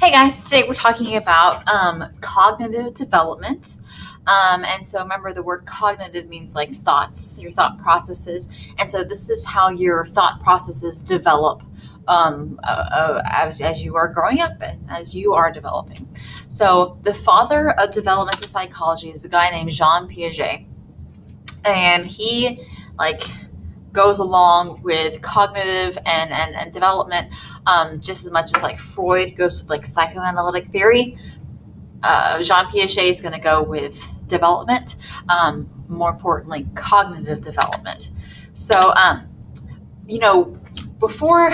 Hey guys, today we're talking about cognitive development. And so remember, the word cognitive means like thoughts, your thought processes. And so this is how your thought processes develop as you are growing up and as you are developing. So the father of developmental psychology is a guy named Jean Piaget. And he like goes along with cognitive and development just as much as like Freud goes with like psychoanalytic theory. Jean Piaget is going to go with development, more importantly, cognitive development. So, before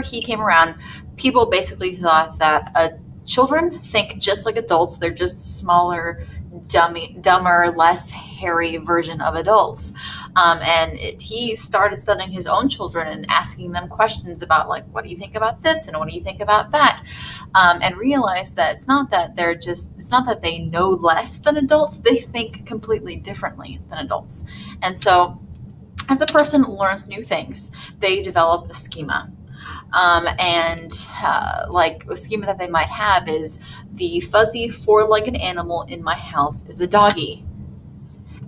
he came around, people basically thought that children think just like adults. They're just a smaller, dumber, less hairy version of adults. He started studying his own children and asking them questions about like, what do you think about this and what do you think about that, and realized that it's not that they know less than adults. They think completely differently than adults. And so as a person learns new things, they develop a schema. Like a schema that they might have is the fuzzy four-legged animal in my house is a doggy.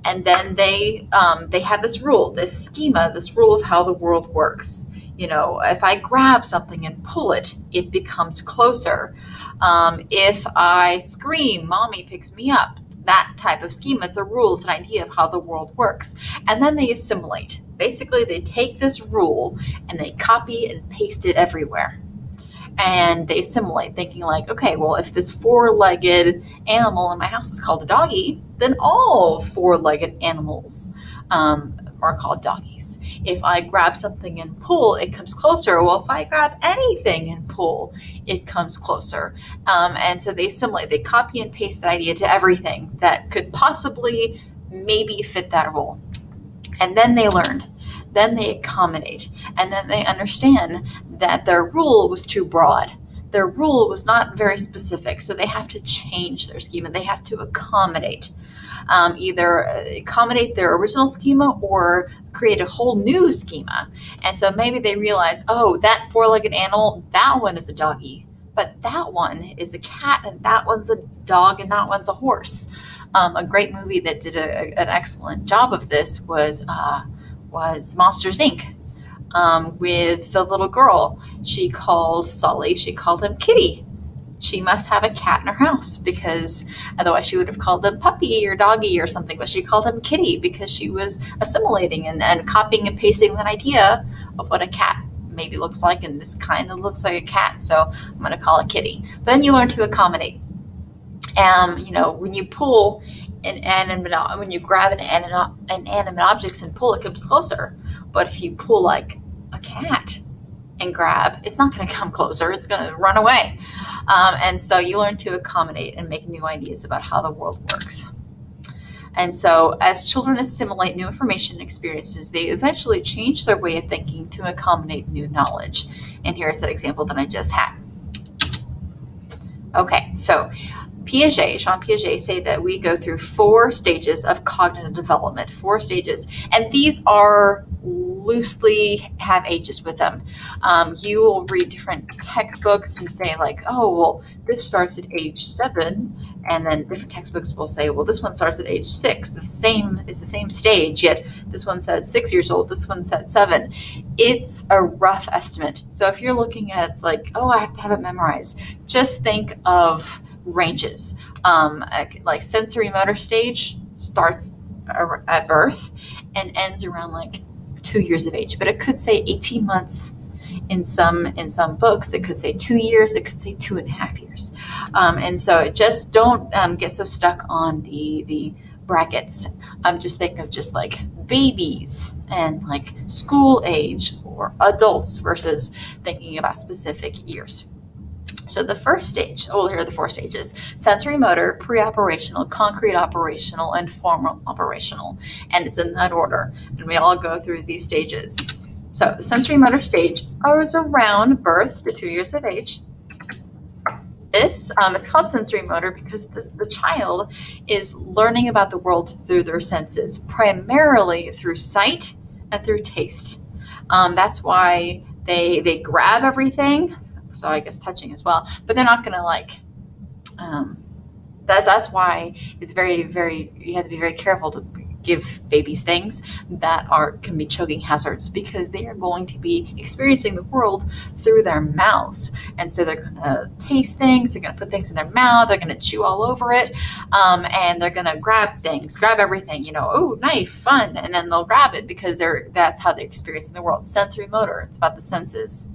And then they have this rule, this schema, this rule of how the world works. If I grab something and pull it, it becomes closer. If I scream, mommy picks me up. That type of schema. It's a rule. It's an idea of how the world works. And then they assimilate. Basically, they take this rule and they copy and paste it everywhere. And they assimilate, thinking like, okay, well, if this four-legged animal in my house is called a doggy, then all four-legged animals are called doggies. If I grab something and pull, it comes closer. Well, if I grab anything and pull, it comes closer. And so they assimilate, they copy and paste that idea to everything that could possibly maybe fit that role. And then they learn. Then they accommodate. And then they understand that their rule was too broad. Their rule was not very specific. So they have to change their schema. They have to accommodate. Either accommodate their original schema or create a whole new schema. And so maybe they realize, oh, that four-legged animal, that one is a doggy, but that one is a cat, and that one's a dog, and that one's a horse. A great movie that did an excellent job of this was Monsters, Inc. With the little girl. She called Sully, she called him Kitty. She must have a cat in her house, because otherwise she would have called him Puppy or Doggy or something, but she called him Kitty because she was assimilating and copying and pasting that idea of what a cat maybe looks like, and this kind of looks like a cat, so I'm going to call it Kitty. But then you learn to accommodate. When you pull when you grab an inanimate objects and pull, it comes closer. But if you pull like a cat and grab, it's not going to come closer. It's going to run away. And so you learn to accommodate and make new ideas about how the world works. And so as children assimilate new information and experiences, they eventually change their way of thinking to accommodate new knowledge. And here's that example that I just had. Okay, so Jean Piaget say that we go through 4 stages of cognitive development, 4 stages. And these are loosely have ages with them. You will read different textbooks and say like, oh, well, this starts at age 7. And then different textbooks will say, well, this one starts at age 6. It's the same stage, yet this one said 6 years old, this one said 7. It's a rough estimate. So if you're looking at it's like, oh, I have to have it memorized, just think of ranges. Like Sensorimotor Stage starts at birth and ends around like 2 years of age, but it could say 18 months in some books. It could say 2 years. It could say 2.5 years. And so just don't get so stuck on the brackets. Just think of just like babies and like school age or adults versus thinking about specific years. So the first stage, here are the 4 stages: sensorimotor, preoperational, concrete operational, and formal operational. And it's in that order. And we all go through these stages. So the sensorimotor stage is around birth to 2 years of age. It's called sensorimotor because the child is learning about the world through their senses, primarily through sight and through taste. That's why they grab everything. So I guess touching as well, but they're not going to like, that's why it's very, very, you have to be very careful to give babies things that can be choking hazards, because they are going to be experiencing the world through their mouths. And so they're going to taste things, they're going to put things in their mouth, they're going to chew all over it, and they're going to grab things, grab everything, oh, knife, fun, and then they'll grab it because that's how they're experiencing the world. Sensorimotor, it's about the senses.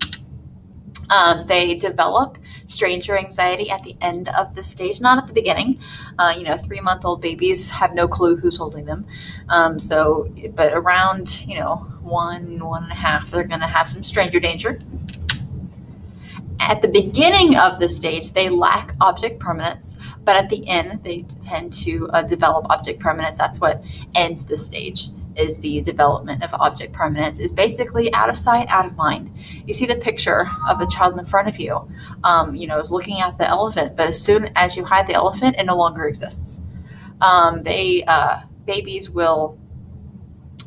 They develop stranger anxiety at the end of the stage, not at the beginning. 3-month-old babies have no clue who's holding them. But around, 1.5, they're going to have some stranger danger. At the beginning of the stage, they lack object permanence, but at the end, they tend to develop object permanence. That's what ends the stage. Is the development of object permanence, is basically out of sight, out of mind. You see the picture of the child in front of you, is looking at the elephant, but as soon as you hide the elephant, it no longer exists. Babies will,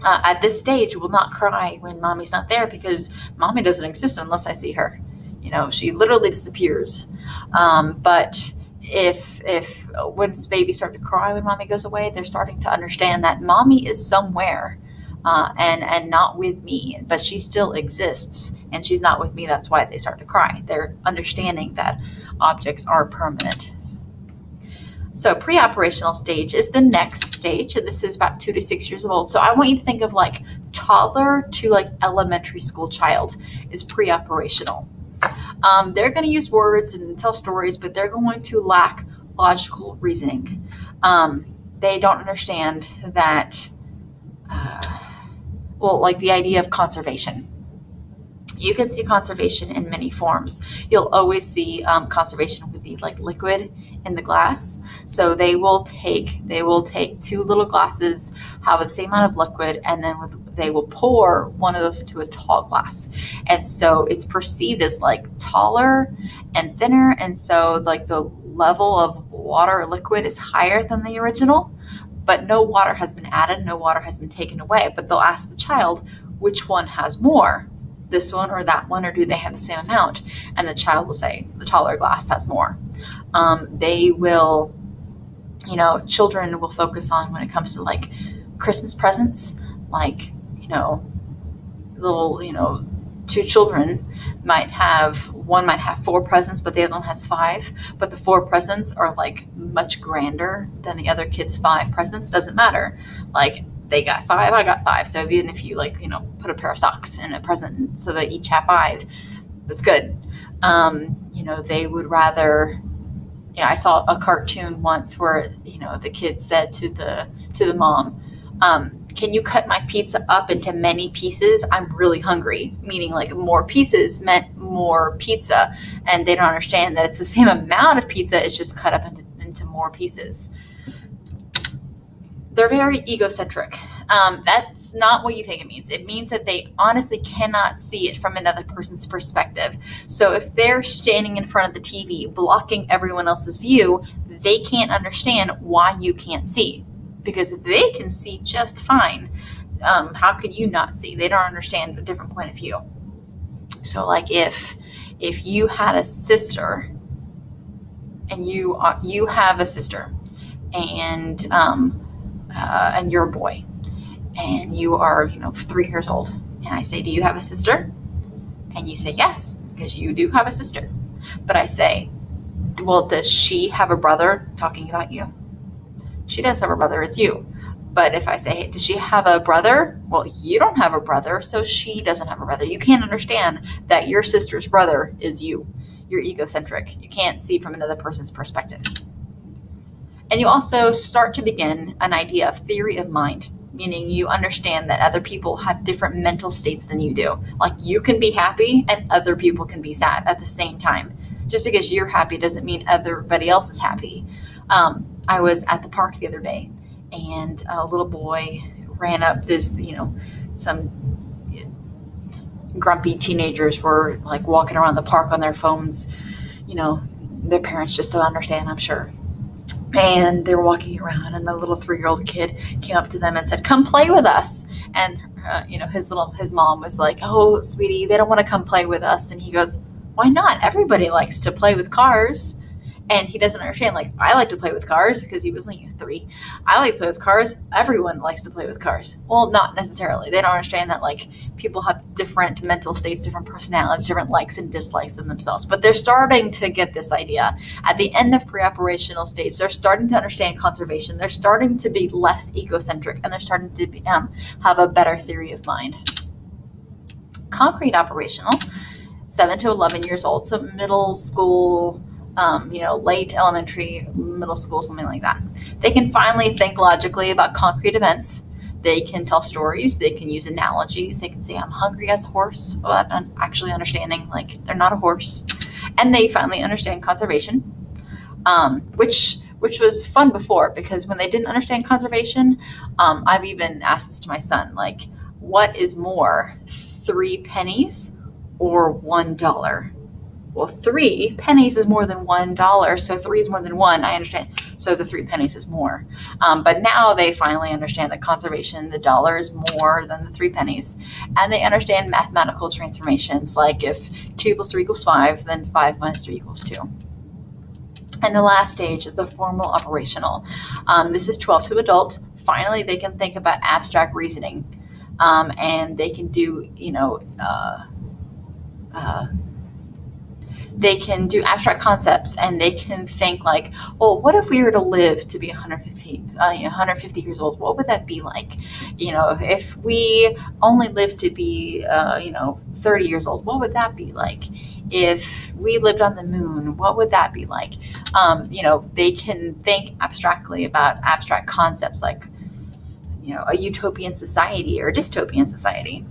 at this stage, will not cry when mommy's not there, because mommy doesn't exist unless I see her. She literally disappears. But if when babies start to cry when mommy goes away, they're starting to understand that mommy is somewhere, and not with me, but she still exists and she's not with me. That's why they start to cry. They're understanding that objects are permanent. So preoperational stage is the next stage, and this is about 2 to 6 years old. So I want you to think of like toddler to like elementary school child is preoperational. They're going to use words and tell stories, but they're going to lack logical reasoning. They don't understand that, like the idea of conservation. You can see conservation in many forms. You'll always see conservation with the like liquid in the glass. So they will take 2 little glasses, have the same amount of liquid, and then they will pour one of those into a tall glass. And so it's perceived as like taller and thinner. And so like the level of water or liquid is higher than the original, but no water has been added, no water has been taken away. But they'll ask the child, which one has more? This one or that one, or do they have the same amount? And the child will say the taller glass has more. They will, children will focus on when it comes to like Christmas presents, like, little, 2 children one might have 4 presents, but the other one has 5, but the 4 presents are like much grander than the other kid's 5 presents. Doesn't matter. Like, they got 5, I got 5. So even if you put a pair of socks in a present so they each have 5, that's good. They would rather, I saw a cartoon once where, the kid said to the mom, can you cut my pizza up into many pieces? I'm really hungry, meaning like more pieces meant more pizza. And they don't understand that it's the same amount of pizza, it's just cut up into more pieces. They're very egocentric. That's not what you think it means. It means that they honestly cannot see it from another person's perspective. So if they're standing in front of the TV, blocking everyone else's view, they can't understand why you can't see, because they can see just fine. How could you not see? They don't understand a different point of view. So like if you had a sister, and you have a sister, and you're a boy, and you are 3 years old, and I say, do you have a sister? And you say yes, because you do have a sister. But I say, well, does she have a brother? Talking about you. She does have a brother, it's you. But if I say, hey, does she have a brother? Well, you don't have a brother, so she doesn't have a brother. You can't understand that your sister's brother is you. You're egocentric. You can't see from another person's perspective. And you also start to begin an idea of theory of mind, meaning you understand that other people have different mental states than you do. Like, you can be happy and other people can be sad at the same time. Just because you're happy doesn't mean everybody else is happy. I was at the park the other day, and a little boy ran up this, some grumpy teenagers were like walking around the park on their phones. Their parents just don't understand, I'm sure. And they were walking around, and the little 3-year-old kid came up to them and said, come play with us. And, his mom was like, oh, sweetie, they don't want to come play with us. And he goes, Why not? Everybody likes to play with cars. And he doesn't understand, like, I like to play with cars because he was like 3. I like to play with cars. Everyone likes to play with cars. Well, not necessarily. They don't understand that, like, people have different mental states, different personalities, different likes and dislikes than themselves. But they're starting to get this idea. At the end of preoperational stage, they're starting to understand conservation. They're starting to be less egocentric, and they're starting to have a better theory of mind. Concrete operational, 7 to 11 years old, so middle school, late elementary, middle school, something like that. They can finally think logically about concrete events. They can tell stories. They can use analogies. They can say, I'm hungry as a horse, but actually understanding, like, they're not a horse. And they finally understand conservation, which was fun before, because when they didn't understand conservation, I've even asked this to my son, like, what is more, 3 pennies or $1? Well, 3 pennies is more than $1, so 3 is more than 1. I understand. So the 3 pennies is more. But now they finally understand that conservation, the dollar is more than the 3 pennies. And they understand mathematical transformations, like if 2 plus 3 equals 5, then 5 minus 3 equals 2. And the last stage is the formal operational. This is 12 to adult. Finally, they can think about abstract reasoning. And they can do, they can do abstract concepts, and they can think like, well, what if we were to live to be 150 years old? What would that be like? If we only lived to be, 30 years old, what would that be like? If we lived on the moon, what would that be like? They can think abstractly about abstract concepts like, a utopian society or a dystopian society.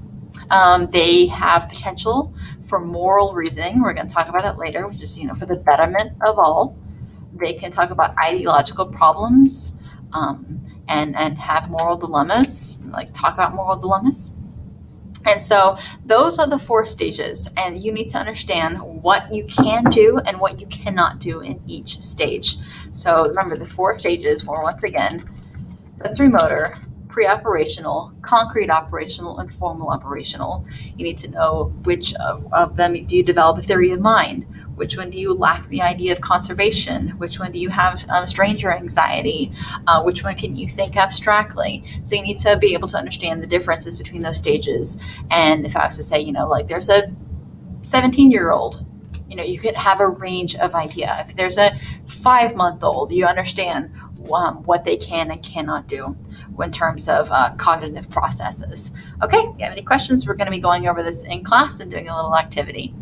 They have potential for moral reasoning. We're going to talk about that later, which is, for the betterment of all. They can talk about ideological problems and have moral dilemmas, like talk about moral dilemmas. And so those are the 4 stages, and you need to understand what you can do and what you cannot do in each stage. So remember, the 4 stages were, once again, sensorimotor, pre-operational, concrete operational, and formal operational. You need to know which of them do you develop a theory of mind, which one do you lack the idea of conservation, which one do you have stranger anxiety, which one can you think abstractly. So you need to be able to understand the differences between those stages. And if I was to say, there's a 17-year-old, you could have a range of idea. If there's a 5-month-old, you understand what they can and cannot do in terms of cognitive processes. Okay, if you have any questions, we're going to be going over this in class and doing a little activity.